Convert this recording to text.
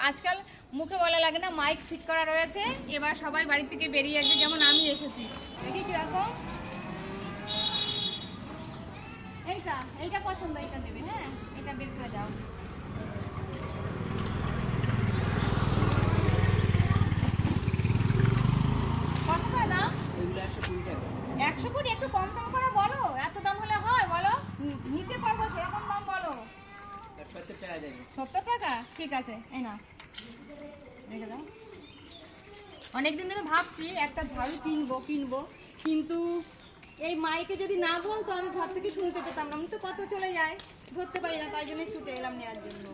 আজকাল মুখে বলা লাগে না, মাইক ঠিক করা রয়েছে, এবার সবাই বাড়ি থেকে বেরিয়ে আসবে, যেমন আমি এসেছি। দেখি কিরকম। এইটা পছন্দ, এইটা দেবে। হ্যাঁ, এটা বের করে দাও। কত করে দাম? 120 একটু কম কম করে বলো, এত দাম হলে হয়? বলো, নিতে পারবো সেরকম দাম বলো। 70 টাকা? ঠিক আছে, এই না, রেখে দাও। অনেকদিন ধরে ভাবছি একটা ঝাড়ু কিনবো, কিন্তু এই মাইকে যদি না বলতো আমি ঘর থেকে শুনতে পেতাম না। আমি তো কত চলে যায়, ধরতে পারি না, তাই জন্য ছুটে এলাম নেওয়ার জন্য।